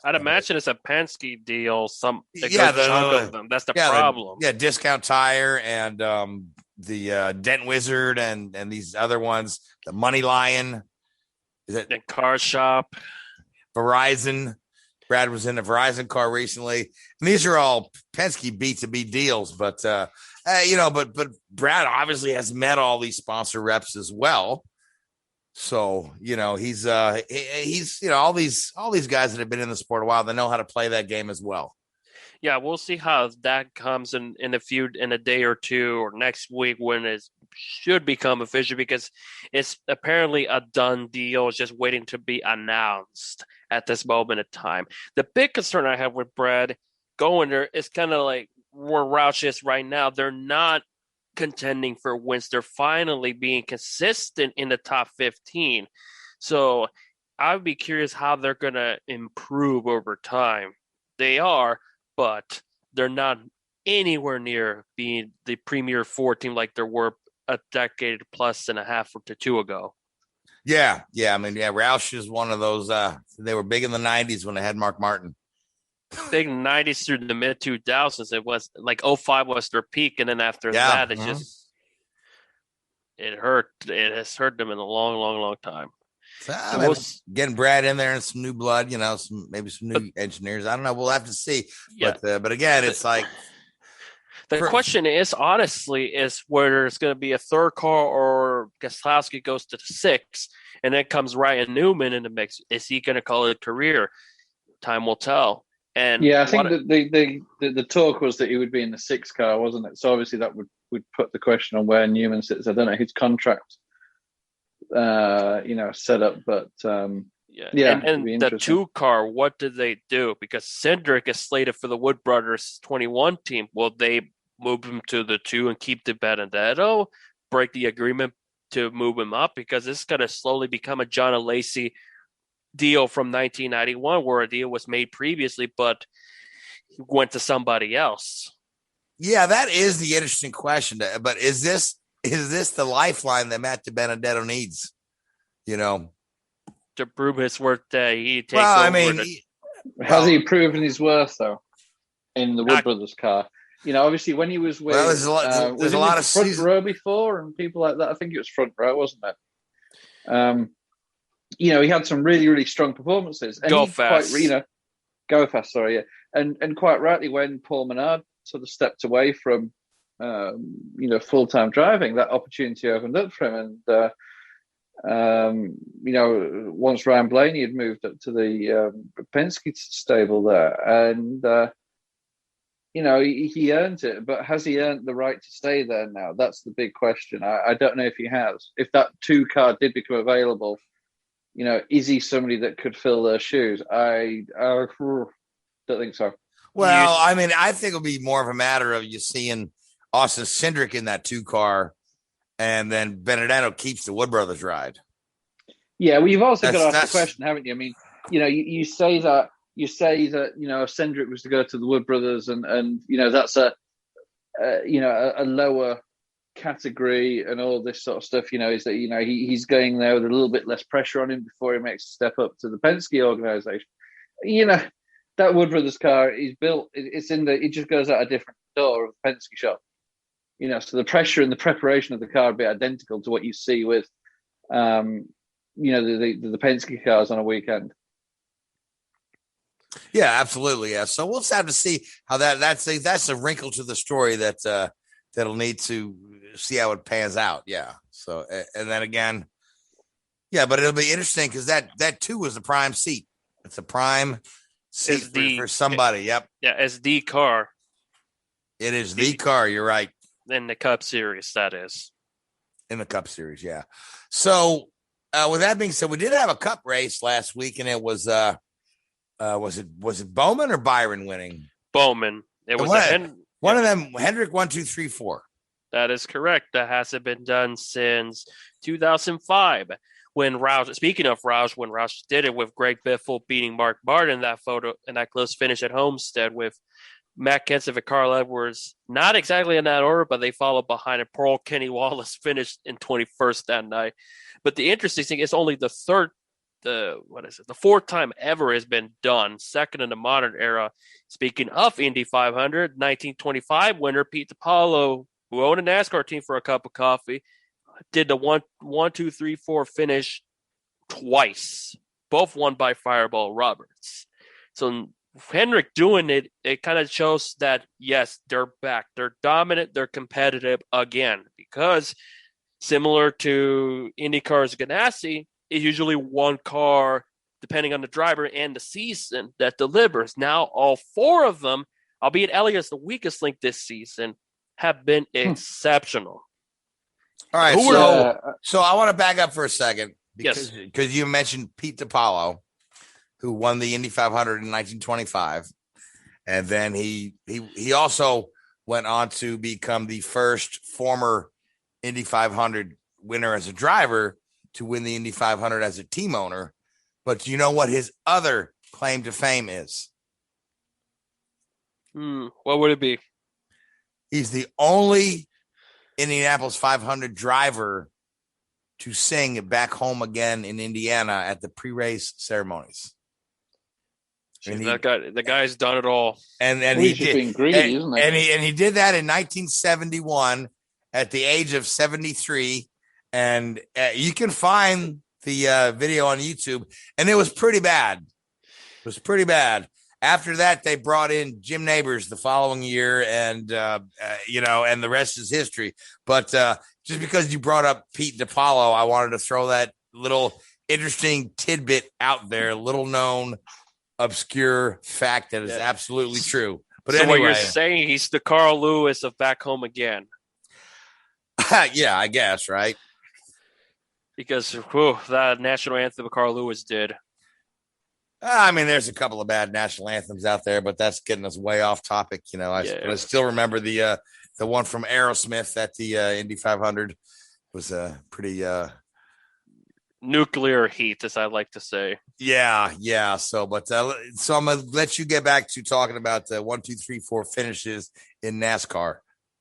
I'd imagine it's a Penske deal. Chunk of them. That's the problem. Discount Tire and the Dent Wizard and these other ones, the Money Lion, is it the Car Shop, Verizon? Brad was in a Verizon car recently, and these are all Penske B2B deals. But but Brad obviously has met all these sponsor reps as well. So he's all these guys that have been in the sport a while, they know how to play that game as well. Yeah, we'll see how that comes in a day or two or next week when it should become official, because it's apparently a done deal. It's just waiting to be announced at this moment in time. The big concern I have with Brad going there is kind of like where Roush is right now. They're not contending for wins. They're finally being consistent in the top 15. So I would be curious how they're going to improve over time. They are, but they're not anywhere near being the Premier 4 team like there were a decade plus and a half to two ago. Yeah. I mean, Roush is one of those. They were big in the 90s when they had Mark Martin. Big 90s through the mid 2000s. It was like 05 was their peak, and then after that, it hurt. It has hurt them in a long, long, long time. So, getting Brad in there and some new blood, maybe some new engineers. I don't know. We'll have to see. Yeah. But again, it's like the question is whether it's going to be a third car or Keselowski goes to the 6, and then comes Ryan Newman in the mix. Is he going to call it a career? Time will tell. And I think that the talk was that he would be in the 6 car, wasn't it? So obviously that would put the question on where Newman sits. I don't know his contract, set up, but and the 2 car, what did they do? Because Cindric is slated for the Wood Brothers 21 team. Will they move him to the 2 and keep the Benedetto? Break the agreement to move him up? Because this is going to slowly become a John Lacey deal from 1991, where a deal was made previously, but went to somebody else. Yeah, that is the interesting question. But is this is this the lifeline that Matt DiBenedetto needs? You know, To prove his worth, he takes well, over. I mean, Has he proven his worth though in the Wood Not- Brothers car? You know, obviously when he was with, Well, there's a lot- was there's he a lot with of front season- row before and people like that. I think it was front row, wasn't it? You know, he had some really, really strong performances. And Go he fast. Quite, you know, go fast. Sorry, yeah. And quite rightly, when Paul Menard sort of stepped away from, you know, full-time driving, that opportunity opened up for him. And you know, once Ryan Blaney had moved up to the Penske stable there, and you know, he earned it, but has he earned the right to stay there now? That's the big question. I don't know if he has. If that 2 car did become available, you know, is he somebody that could fill their shoes? I don't think so. well, I mean, I think it'll be more of a matter of you seeing Austin Cindric in that 2 car, and then Benedetto keeps the Wood Brothers ride. Yeah, well, you've also got to ask That's- the question, haven't you? I mean, you know, you say that you know, if Cindric was to go to the Wood Brothers, and you know, that's a you know, a lower category and all this sort of stuff. You know, is that, you know, he's going there with a little bit less pressure on him before he makes a step up to the Penske organization. You know, that Wood Brothers car is built. It's in the. It just goes out a different door of the Penske shop. You know, so the pressure and the preparation of the car would be identical to what you see with, you know, the Penske cars on a weekend. Yeah, absolutely. Yeah. So we'll just have to see how that's a wrinkle to the story that that'll need to see how it pans out. Yeah. So, and then again, yeah, but it'll be interesting because that too was a prime seat. It's a prime seat for somebody. Yep. Yeah, as the car It is the car. You're right. in the Cup Series, that is. In the Cup Series. Yeah. So with that being said, we did have a Cup race last week, and it was it Bowman or Byron winning? Bowman. It was one of them, Hendrick 1, 2, 3, 4. That is correct. That hasn't been done since 2005. When Roush, speaking of Roush, when Roush did it with Greg Biffle beating Mark Martin, that photo and that close finish at Homestead with Matt Kenseth and Carl Edwards, not exactly in that order, but they followed behind, and poor Kenny Wallace finished in 21st that night. But the interesting thing is only the fourth time ever has been done, second in the modern era. Speaking of Indy 500, 1925 winner Pete DiPaolo, who owned a NASCAR team for a cup of coffee, did the 1, 2, 3, 4 finish twice, both won by Fireball Roberts. So Hendrick doing it, it kind of shows that, yes, they're back. They're dominant. They're competitive again, because similar to IndyCar's Ganassi, it's usually one car, depending on the driver and the season, that delivers. Now, all 4 of them, albeit Elliott's the weakest link this season, have been exceptional. All right. Who So I want to back up for a second Yes. because you mentioned Pete DiPaolo, who won the Indy 500 in 1925. And then he also went on to become the first former Indy 500 winner as a driver to win the Indy 500 as a team owner. But do you know what his other claim to fame is? What would it be? He's the only Indianapolis 500 driver to sing Back Home Again in Indiana at the pre-race ceremonies. And The guy's done it all. And He's just being greedy, isn't he? And he did that in 1971 at the age of 73. And you can find the video on YouTube, and it was pretty bad. It was pretty bad. After that, they brought in Jim Neighbors the following year, and and the rest is history. But just because you brought up Pete DiPaolo, I wanted to throw that little interesting tidbit out there, little known, obscure fact that is absolutely true. But so anyway, what you're saying, he's the Carl Lewis of Back Home Again. Yeah, I guess, right? Because that national anthem Carl Lewis did. I mean, there's a couple of bad national anthems out there, but that's getting us way off topic. You know, I still remember the one from Aerosmith at the Indy 500 was pretty nuclear heat, as I like to say. Yeah. So I'm gonna let you get back to talking about the 1, 2, 3, 4 finishes in NASCAR.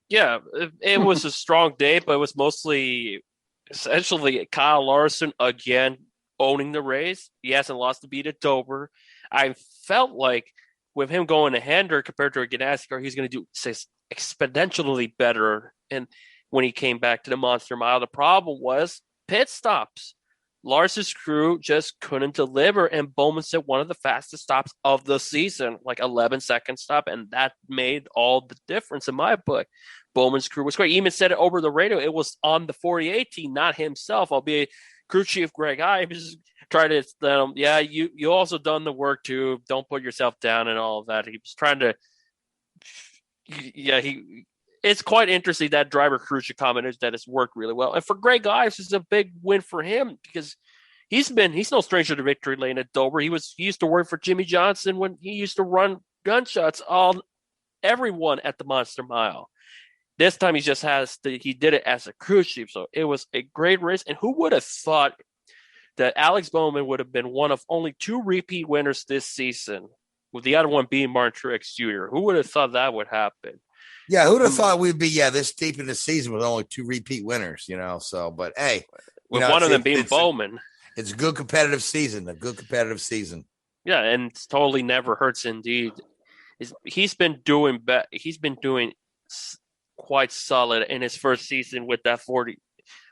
Yeah, it was a strong day, but it was mostly essentially Kyle Larson again owning the race. He hasn't lost a beat at Dover. I felt like with him going to Hendrick compared to a NASCAR, he's going to do exponentially better. And when he came back to the Monster Mile, the problem was pit stops. Lars's crew just couldn't deliver, and Bowman said one of the fastest stops of the season, like 11-second stop, and that made all the difference in my book. Bowman's crew was great. He even said it over the radio. It was on the 48 team, not himself, albeit crew chief Greg Ives tried to tell him, yeah, you also done the work too. Don't put yourself down and all of that. He was trying to, it's quite interesting that driver crew should comment that it's worked really well. And for Greg Ives, it's a big win for him because he's no stranger to victory lane at Dover. He used to work for Jimmy Johnson when he used to run gunshots on everyone at the Monster Mile. This time he did it as a crew chief. So it was a great race. And who would have thought that Alex Bowman would have been one of only 2 repeat winners this season, with the other one being Martin Truex Jr.? Who would have thought that would happen? Yeah, who'd have thought we'd be this deep in the season with only 2 repeat winners, So, but hey, with one of them being Bowman. It's a good competitive season. Yeah, and it's totally never hurts indeed. He's been doing quite solid in his first season with that 40.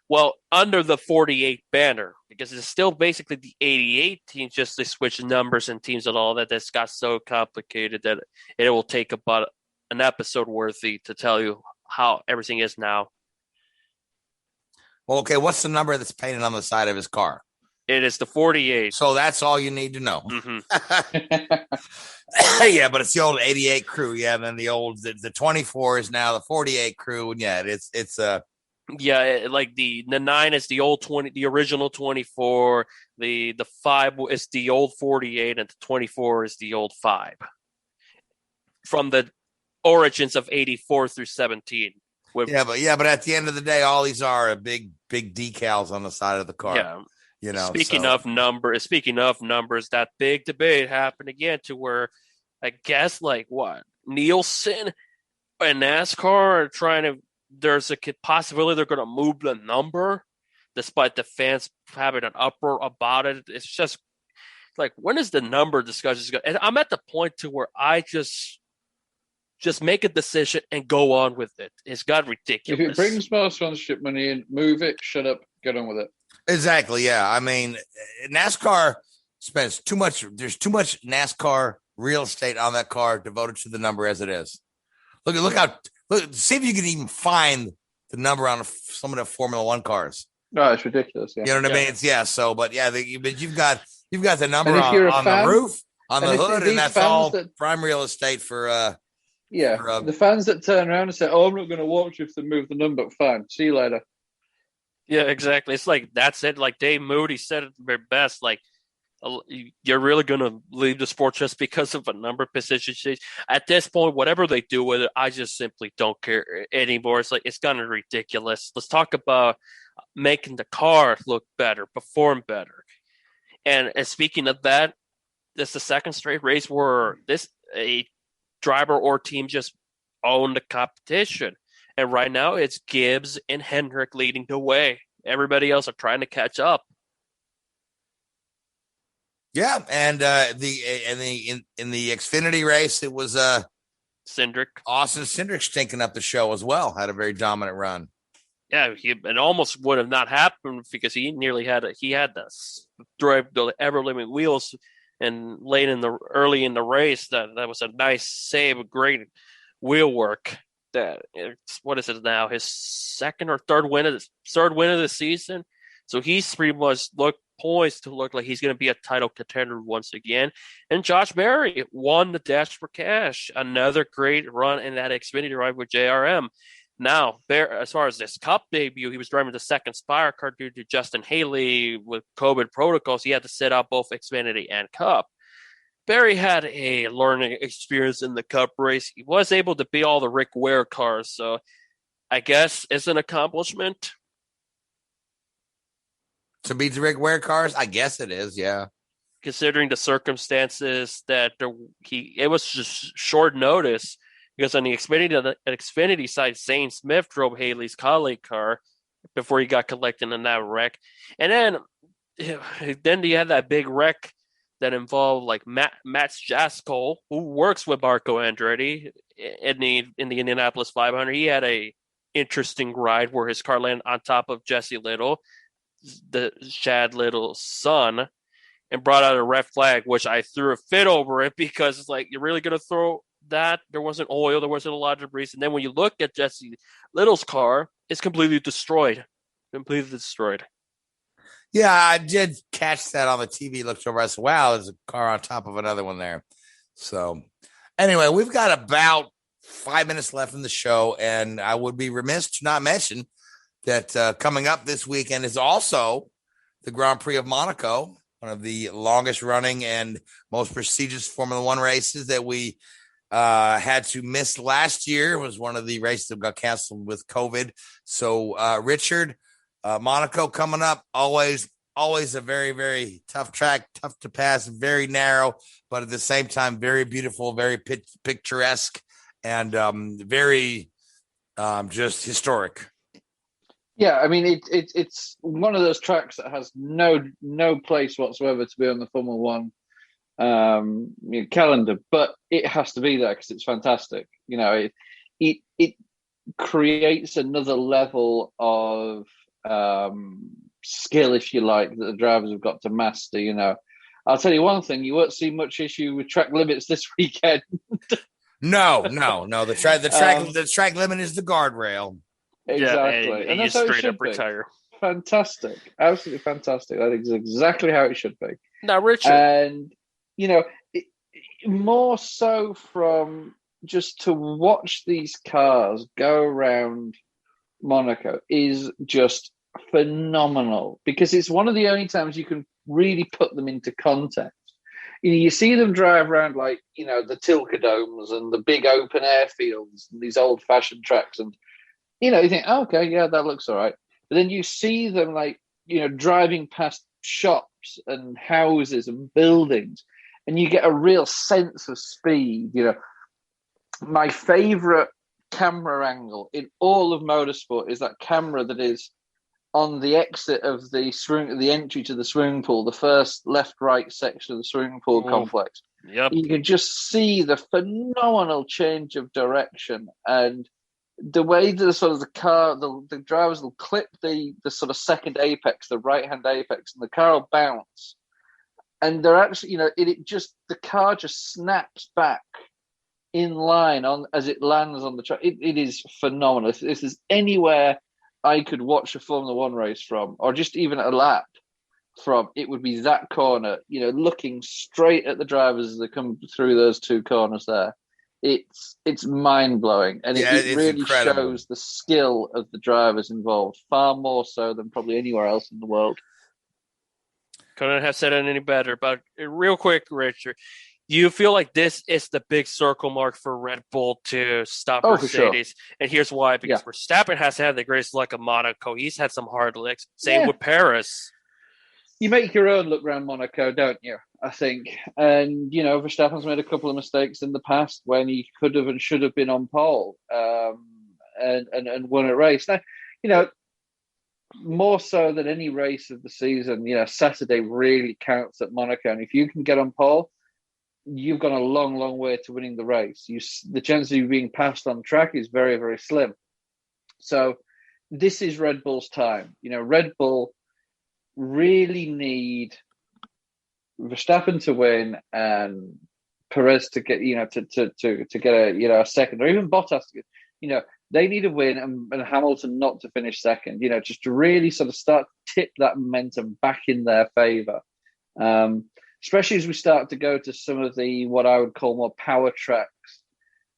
Well, under the 48 banner, because it's still basically the 88 team, just they switch numbers and teams and all that. That's got so complicated that it will take about an episode worthy to tell you how everything is now. Well, okay, what's the number that's painted on the side of his car? It is the 48. So that's all you need to know. Mm-hmm. Yeah, but it's the old 88 crew. Yeah, and then the 24 is now the 48 crew. And yeah, it's like the 9 is the old 20, the original 24. The 5 is the old 48, and the 24 is the old 5. From the origins of 84 through 17. But at the end of the day, all these are big decals on the side of the car. Yeah. Speaking of numbers, that big debate happened again to where I guess Nielsen and NASCAR are trying to. There's a possibility they're going to move the number, despite the fans having an uproar about it. It's just like, when is the number discussion going? And I'm at the point to where I just make a decision and go on with it. It's got ridiculous. If it brings more sponsorship money in, move it, shut up, get on with it. Exactly, yeah. I mean, NASCAR spends too much. There's too much NASCAR real estate on that car devoted to the number as it is. Look, see if you can even find the number on some of the Formula One cars. No, it's ridiculous. Yeah. You know what I mean? It's but you've got the number on the roof, on the hood, and that's all prime real estate for. The fans that turn around and say, "Oh, I'm not going to watch if they move the number." Fine, see you later. Yeah, exactly. It's like that's it. Like Dave Moody said it very best. Like, you're really going to leave the sport just because of a number position change? At this point, whatever they do with it, I just simply don't care anymore. It's like, it's kind of ridiculous. Let's talk about making the car look better, perform better. And speaking of that, this is the second straight race where a driver or team just owned the competition. And right now it's Gibbs and Hendrick leading the way. Everybody else are trying to catch up. Yeah, and in the Xfinity race, it was Cindric. Austin Cindric stinking up the show as well. Had a very dominant run. Yeah, it almost would have not happened because he nearly had to drive the ever living wheels, and early in the race that was a nice save, a great wheel work. What is it now? His second or third win of the season. So he's pretty much poised to look like he's going to be a title contender once again. And Josh Berry won the Dash for Cash. Another great run in that Xfinity ride with JRM. Now, as far as this Cup debut, he was driving the second Spire car due to Justin Haley with COVID protocols. He had to sit out both Xfinity and Cup. Berry had a learning experience in the Cup race. He was able to beat all the Rick Ware cars, so I guess it's an accomplishment. To beat the Rick Ware cars? I guess it is, yeah. Considering the circumstances that it was just short notice, because on the Xfinity side, Zane Smith drove Haley's colleague car before he got collected in that wreck. And then you had that big wreck that involved like Matt Jaskol, who works with Marco Andretti in the Indianapolis 500. He had a interesting ride where his car landed on top of Jesse Little, the Chad Little's son, and brought out a red flag, which I threw a fit over it because it's like, you're really going to throw that? There wasn't oil, there wasn't a lot of debris. And then when you look at Jesse Little's car, it's completely destroyed. Completely destroyed. Yeah, I did catch that on the TV. Looked over. I said, wow, there's a car on top of another one there. So anyway, we've got about 5 minutes left in the show, and I would be remiss to not mention that coming up this weekend is also the Grand Prix of Monaco, one of the longest running and most prestigious Formula One races that we had to miss last year. It was one of the races that got canceled with COVID. So, Richard, Monaco coming up, always a very, very tough track, tough to pass, very narrow, but at the same time, very beautiful, very picturesque, and very just historic. Yeah, I mean, it's one of those tracks that has no place whatsoever to be on the Formula One calendar, but it has to be there because it's fantastic. You know, it creates another level of skill, if you like, that the drivers have got to master. You know, I'll tell you one thing: you won't see much issue with track limits this weekend. No. The track limit is the guardrail. Exactly, and you straight up retire. Fantastic, absolutely fantastic. That is exactly how it should be. Now, Richard, and you know, more so from just to watch these cars go around Monaco is just phenomenal, because it's one of the only times you can really put them into context. You know, you see them drive around like, you know, the Tilke domes and the big open air fields and these old fashioned tracks, and you know, you think, oh, okay, yeah, that looks all right. But then you see them, like, you know, driving past shops and houses and buildings, and you get a real sense of speed. You know, my favorite camera angle in all of motorsport is that camera that is on the exit of the entry to the swimming pool, the first left-right section of the swimming pool complex. Yep. You can just see the phenomenal change of direction, and the way the sort of the drivers will clip the sort of second apex, the right hand apex, and the car will bounce, and they're actually, you know, the car just snaps back in line on as it lands on the track. It is phenomenal. If there's anywhere I could watch a Formula One race from, or just even a lap from, it would be that corner. You know, looking straight at the drivers as they come through those two corners there. It's mind blowing, and it really incredible. Shows the skill of the drivers involved, far more so than probably anywhere else in the world. Couldn't have said it any better. But real quick, Richard, you feel like this is the big circle mark for Red Bull to stop Mercedes? Sure. And here's why: because Verstappen has had the greatest luck of Monaco. He's had some hard licks. Same with Paris. You make your own look around Monaco, don't you? I think. And, you know, Verstappen's made a couple of mistakes in the past when he could have and should have been on pole and won a race. Now, you know, more so than any race of the season, you know, Saturday really counts at Monaco. And if you can get on pole, you've gone a long, long way to winning the race. The chance of you being passed on track is very, very slim. So this is Red Bull's time. You know, Red Bull really need Verstappen to win and Perez to get, you know, to get a, you know, a second, or even Bottas to get, you know, they need a win, and Hamilton not to finish second, you know, just to really sort of start to tip that momentum back in their favour. Especially as we start to go to some of the, what I would call more power tracks.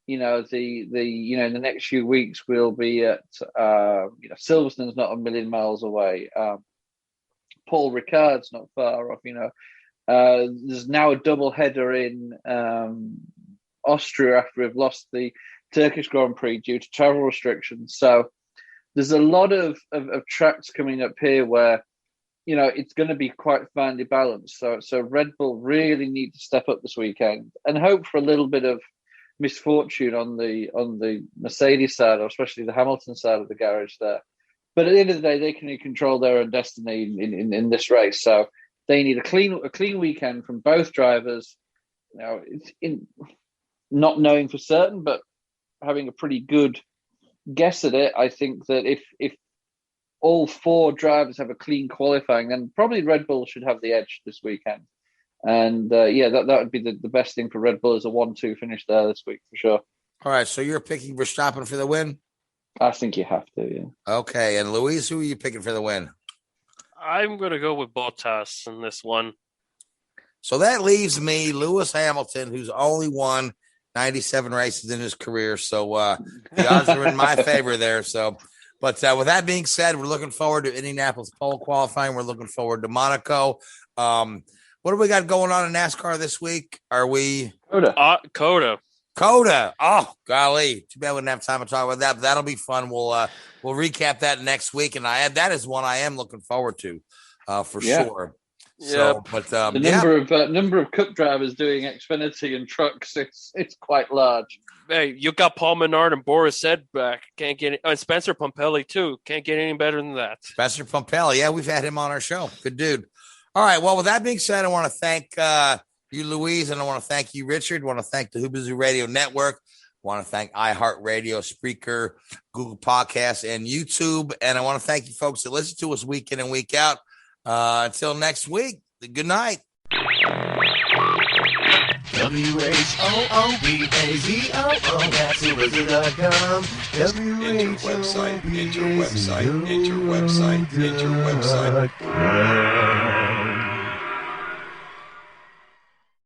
You know, you know, in the next few weeks we'll be at, you know, Silverstone's not a million miles away. Paul Ricard's not far off, you know. There's now a double header in Austria after we've lost the Turkish Grand Prix due to travel restrictions. So there's a lot of tracks coming up here where, you know, it's going to be quite finely balanced. So Red Bull really need to step up this weekend and hope for a little bit of misfortune on the Mercedes side, or especially the Hamilton side of the garage there. But at the end of the day, they can control their own destiny in this race. So they need a clean weekend from both drivers. It's not knowing for certain, but having a pretty good guess at it, I think that if all four drivers have a clean qualifying, then probably Red Bull should have the edge this weekend. And that would be the best thing for Red Bull, is a 1-2 finish there this week for sure. All right, so you're picking Verstappen for the win? I think you have to, yeah. Okay, and Luis, who are you picking for the win? I'm going to go with Bottas in this one. So that leaves me, Lewis Hamilton, who's only won 97 races in his career. So the odds are in my favor there. So, but with that being said, we're looking forward to Indianapolis pole qualifying. We're looking forward to Monaco. What do we got going on in NASCAR this week? Are we Coda? Oh, golly! Too bad we didn't have time to talk about that. But that'll be fun. We'll recap that next week, and that is one I am looking forward to for sure. So, but the number of Cup drivers doing Xfinity and trucks, it's quite large. Hey, you got Paul Menard and Boris Ed back. Can't get it. Spencer Pumpelly too. Can't get any better than that. Spencer Pumpelly, yeah, we've had him on our show. Good dude. All right. Well, with that being said, I want to thank you, Louise, and I want to thank you, Richard. I want to thank the Hoobazoo Radio Network. I want to thank iHeartRadio, Spreaker, Google Podcasts, and YouTube. And I want to thank you folks that listen to us week in and week out. Until next week, good night. WHOOBAZOO, that's Hoobazoo.com. Enter website.